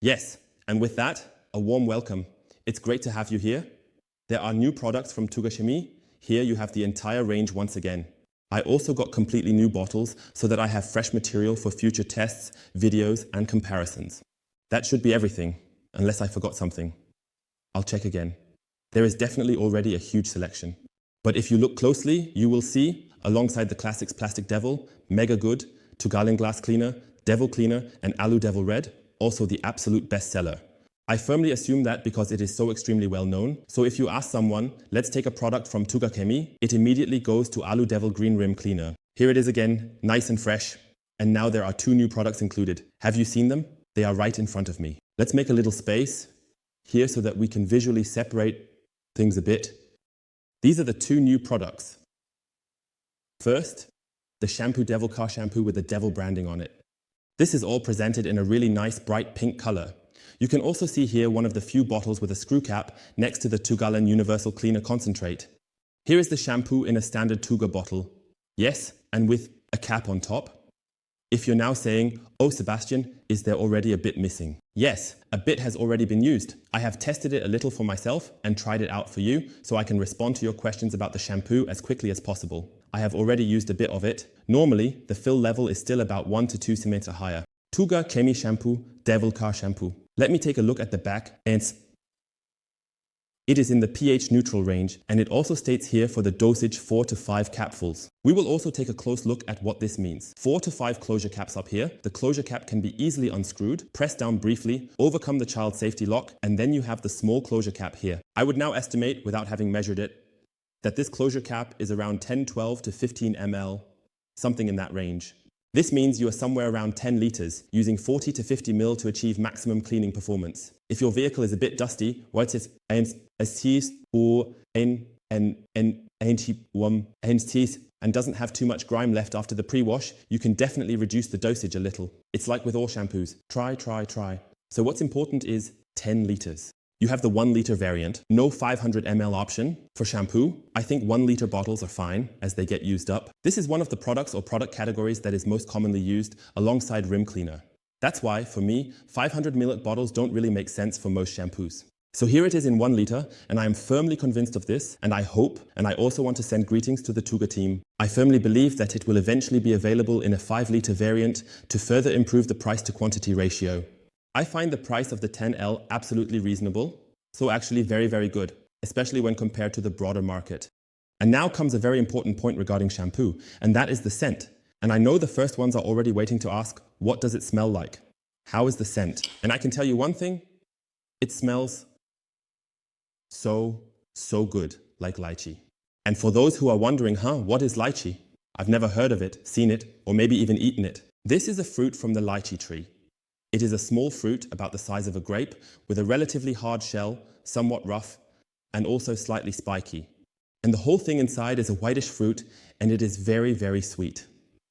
Yes, and with that, a warm welcome. It's great to have you here. There are new products from TUGA CHEMIE. Here you have the entire range once again. I also got completely new bottles so that I have fresh material for future tests, videos, and comparisons. That should be everything, unless I forgot something. I'll check again. There is definitely already a huge selection. But if you look closely, you will see, alongside the classics Plastic Devil, Mega Good, Tugalin Glass Cleaner, Devil Cleaner, and Alu Devil Red, also the absolute bestseller. I firmly assume that because it is so extremely well known. So if you ask someone, let's take a product from TUGA CHEMIE, it immediately goes to Alu Devil Green Rim Cleaner. Here it is again, nice and fresh. And now there are 2 new products included. Have you seen them? They are right in front of me. Let's make a little space here so that we can visually separate things a bit. These are the 2 new products. First, the Shampoo Devil Car Shampoo with the Devil branding on it. This is all presented in a really nice bright pink color. You can also see here one of the few bottles with a screw cap next to the 2-gallon Universal Cleaner Concentrate. Here is the shampoo in a standard TUGA bottle. Yes, and with a cap on top. If you're now saying, oh Sebastian, is there already a bit missing? Yes, a bit has already been used. I have tested it a little for myself and tried it out for you so I can respond to your questions about the shampoo as quickly as possible. I have already used a bit of it. Normally, the fill level is still about 1 to 2 cm higher. TUGA CHEMIE Shampoo, Devil Car Shampoo. Let me take a look at the back, and it is in the pH neutral range, and it also states here for the dosage 4 to 5 capfuls. We will also take a close look at what this means. 4 to 5 closure caps up here. The closure cap can be easily unscrewed, press down briefly, overcome the child safety lock, and then you have the small closure cap here. I would now estimate, without having measured it, that this closure cap is around 10, 12 to 15 ml, something in that range. This means you are somewhere around 10 liters, using 40 to 50 ml to achieve maximum cleaning performance. If your vehicle is a bit dusty, and doesn't have too much grime left after the pre-wash, you can definitely reduce the dosage a little. It's like with all shampoos. Try. So what's important is 10 liters. You have the 1 liter variant, no 500 ml option. For shampoo, I think 1 liter bottles are fine as they get used up. This is one of the products or product categories that is most commonly used alongside rim cleaner. That's why, for me, 500 ml bottles don't really make sense for most shampoos. So here it is in 1 liter, and I am firmly convinced of this, and I hope, and I also want to send greetings to the TUGA team. I firmly believe that it will eventually be available in a 5 liter variant to further improve the price to quantity ratio. I find the price of the 10L absolutely reasonable, so actually very, very good, especially when compared to the broader market. And now comes a very important point regarding shampoo, and that is the scent. And I know the first ones are already waiting to ask, what does it smell like? How is the scent? And I can tell you one thing, it smells so good, like lychee. And for those who are wondering, what is lychee? I've never heard of it, seen it, or maybe even eaten it. This is a fruit from the lychee tree. It is a small fruit about the size of a grape with a relatively hard shell, somewhat rough, and also slightly spiky. And the whole thing inside is a whitish fruit, and it is very, very sweet.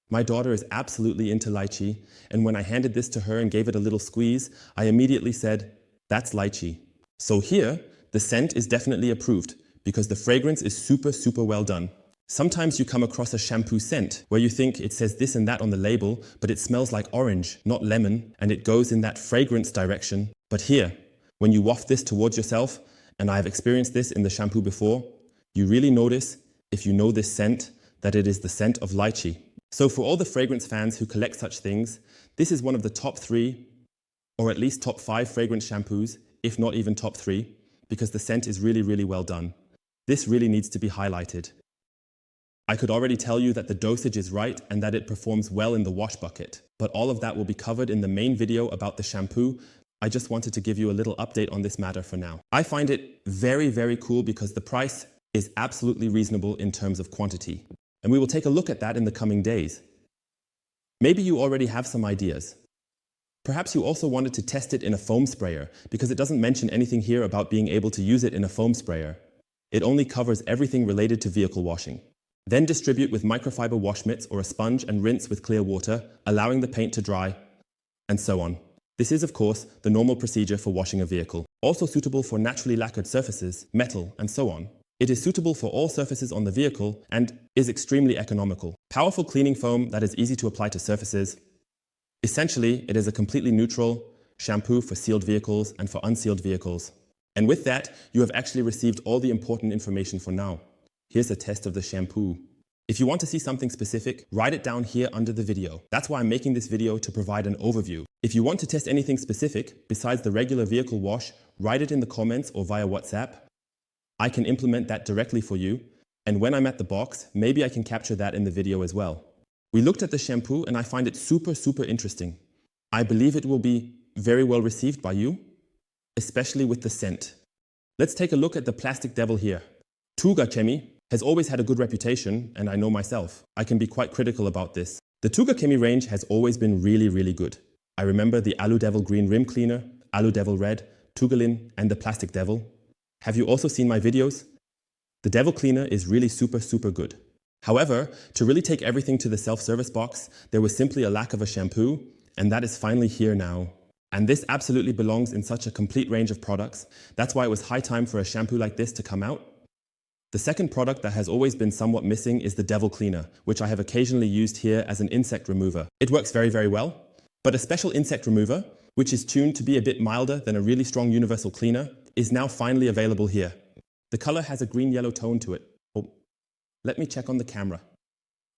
My daughter is absolutely into lychee, and when I handed this to her and gave it a little squeeze, I immediately said, that's lychee. So here, the scent is definitely approved because the fragrance is super well done. Sometimes you come across a shampoo scent where you think it says this and that on the label, but it smells like orange, not lemon, and it goes in that fragrance direction. But here, when you waft this towards yourself, and I have experienced this in the shampoo before, you really notice, if you know this scent, that it is the scent of lychee. So for all the fragrance fans who collect such things, this is one of the top 3, or at least top 5 fragrance shampoos, if not even top 3, because the scent is really well done. This really needs to be highlighted. I could already tell you that the dosage is right and that it performs well in the wash bucket, but all of that will be covered in the main video about the shampoo. I just wanted to give you a little update on this matter for now. I find it very cool because the price is absolutely reasonable in terms of quantity. And we will take a look at that in the coming days. Maybe you already have some ideas. Perhaps you also wanted to test it in a foam sprayer because it doesn't mention anything here about being able to use it in a foam sprayer. It only covers everything related to vehicle washing. Then distribute with microfiber wash mitts or a sponge and rinse with clear water, allowing the paint to dry, and so on. This is, of course, the normal procedure for washing a vehicle. Also suitable for naturally lacquered surfaces, metal, and so on. It is suitable for all surfaces on the vehicle and is extremely economical. Powerful cleaning foam that is easy to apply to surfaces. Essentially, it is a completely neutral, shampoo for sealed vehicles and for unsealed vehicles. And with that, you have actually received all the important information for now. Here's a test of the shampoo. If you want to see something specific, write it down here under the video. That's why I'm making this video, to provide an overview. If you want to test anything specific besides the regular vehicle wash, write it in the comments or via WhatsApp. I can implement that directly for you. And when I'm at the box, maybe I can capture that in the video as well. We looked at the shampoo and I find it super interesting. I believe it will be very well received by you, especially with the scent. Let's take a look at the plastic devil here. TUGA CHEMIE has always had a good reputation, and I know myself, I can be quite critical about this. The TUGA CHEMIE range has always been really good. I remember the Alu Devil Green Rim Cleaner, Alu Devil Red, Tugalin, and the Plastic Devil. Have you also seen my videos? The Devil Cleaner is really super good. However, to really take everything to the self-service box, there was simply a lack of a shampoo, and that is finally here now. And this absolutely belongs in such a complete range of products. That's why it was high time for a shampoo like this to come out. The second product that has always been somewhat missing is the Devil Cleaner, which I have occasionally used here as an insect remover. It works very well, but a special insect remover, which is tuned to be a bit milder than a really strong universal cleaner, is now finally available here. The color has a green-yellow tone to it. Oh, let me check on the camera.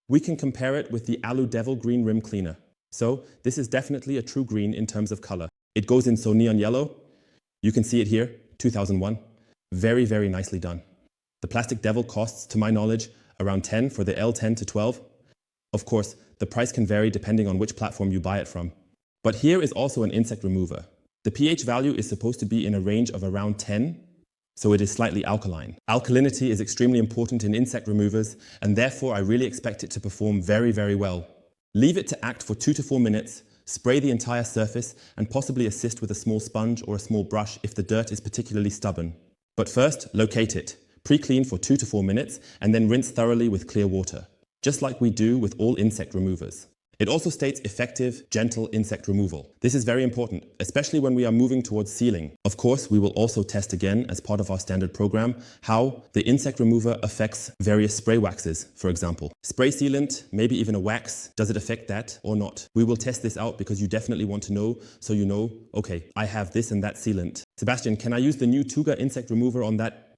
We can compare it with the Alu Devil Green Rim Cleaner. So this is definitely a true green in terms of color. It goes in so neon yellow. You can see it here, 2001. Very nicely done. The Plastic Devil costs, to my knowledge, around 10 for the L10 to 12. Of course, the price can vary depending on which platform you buy it from. But here is also an insect remover. The pH value is supposed to be in a range of around 10, so it is slightly alkaline. Alkalinity is extremely important in insect removers, and therefore I really expect it to perform very well. Leave it to act for 2 to 4 minutes, spray the entire surface, and possibly assist with a small sponge or a small brush if the dirt is particularly stubborn. But first, locate it. Pre-clean for 2 to 4 minutes and then rinse thoroughly with clear water, just like we do with all insect removers. It also states effective, gentle insect removal. This is very important, especially when we are moving towards sealing. Of course, we will also test again, as part of our standard program, how the insect remover affects various spray waxes, for example. Spray sealant, maybe even a wax, does it affect that or not? We will test this out because you definitely want to know, so you know, okay, I have this and that sealant. Sebastian, can I use the new TUGA insect remover on that?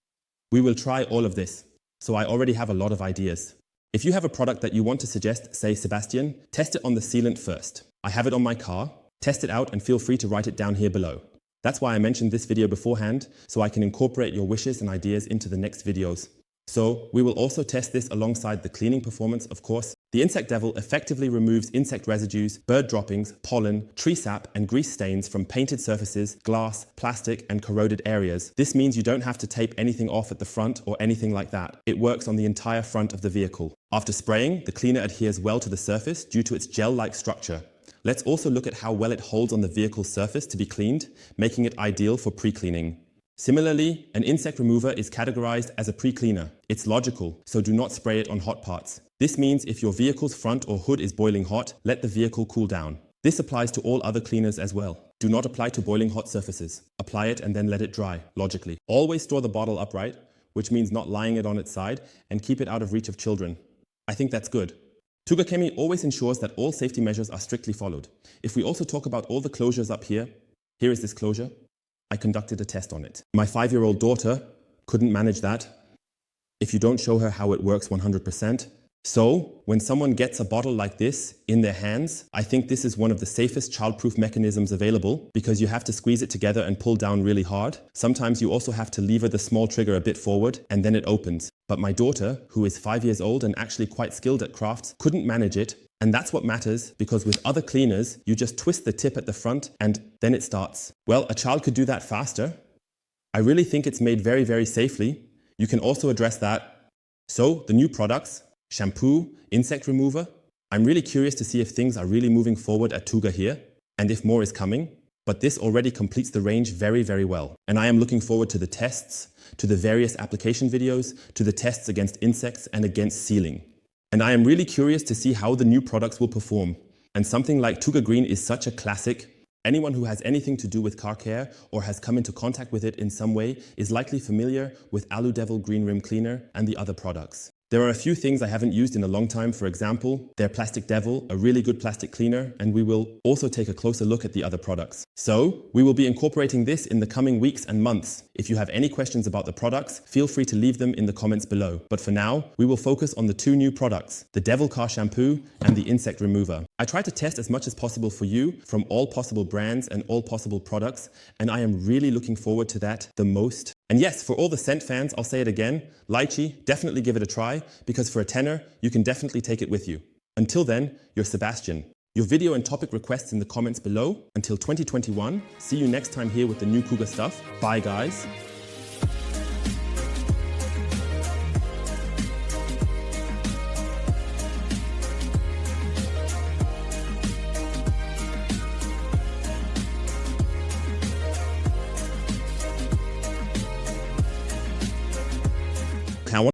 We will try all of this, so I already have a lot of ideas. If you have a product that you want to suggest, say Sebastian, test it on the sealant first. I have it on my car. Test it out and feel free to write it down here below. That's why I mentioned this video beforehand, so I can incorporate your wishes and ideas into the next videos. So we will also test this alongside the cleaning performance, of course. The Insect Devil effectively removes insect residues, bird droppings, pollen, tree sap and grease stains from painted surfaces, glass, plastic and corroded areas. This means you don't have to tape anything off at the front or anything like that. It works on the entire front of the vehicle. After spraying, the cleaner adheres well to the surface due to its gel-like structure. Let's also look at how well it holds on the vehicle's surface to be cleaned, making it ideal for pre-cleaning. Similarly, an insect remover is categorized as a pre-cleaner. It's logical, so do not spray it on hot parts. This means if your vehicle's front or hood is boiling hot, let the vehicle cool down. This applies to all other cleaners as well. Do not apply to boiling hot surfaces. Apply it and then let it dry, logically. Always store the bottle upright, which means not lying it on its side, and keep it out of reach of children. I think that's good. TUGA CHEMIE always ensures that all safety measures are strictly followed. If we also talk about all the closures up here, here is this closure. I conducted a test on it. My 5-year-old daughter couldn't manage that if you don't show her how it works 100%. So, when someone gets a bottle like this in their hands, I think this is one of the safest childproof mechanisms available because you have to squeeze it together and pull down really hard. Sometimes you also have to lever the small trigger a bit forward and then it opens. But my daughter, who is 5 years old and actually quite skilled at crafts, couldn't manage it. And that's what matters, because with other cleaners, you just twist the tip at the front and then it starts. Well, a child could do that faster. I really think it's made very safely. You can also address that. So, the new products, shampoo, insect remover. I'm really curious to see if things are really moving forward at TUGA here, and if more is coming. But this already completes the range very well. And I am looking forward to the tests, to the various application videos, to the tests against insects and against sealing. And I am really curious to see how the new products will perform. And something like TUGA Green is such a classic. Anyone who has anything to do with car care or has come into contact with it in some way is likely familiar with Alu Devil Green Rim Cleaner and the other products. There are a few things I haven't used in a long time, for example, their Plastic Devil, a really good plastic cleaner, and we will also take a closer look at the other products. So, we will be incorporating this in the coming weeks and months. If you have any questions about the products, feel free to leave them in the comments below. But for now, we will focus on the two new products, the Devil Car Shampoo and the Insect Remover. I try to test as much as possible for you from all possible brands and all possible products, and I am really looking forward to that the most. And yes, for all the scent fans, I'll say it again, lychee, definitely give it a try, because for a tenner, you can definitely take it with you. Until then, you're Sebastian. Your video and topic requests in the comments below. Until 2021, see you next time here with the new Cougar stuff. Bye guys.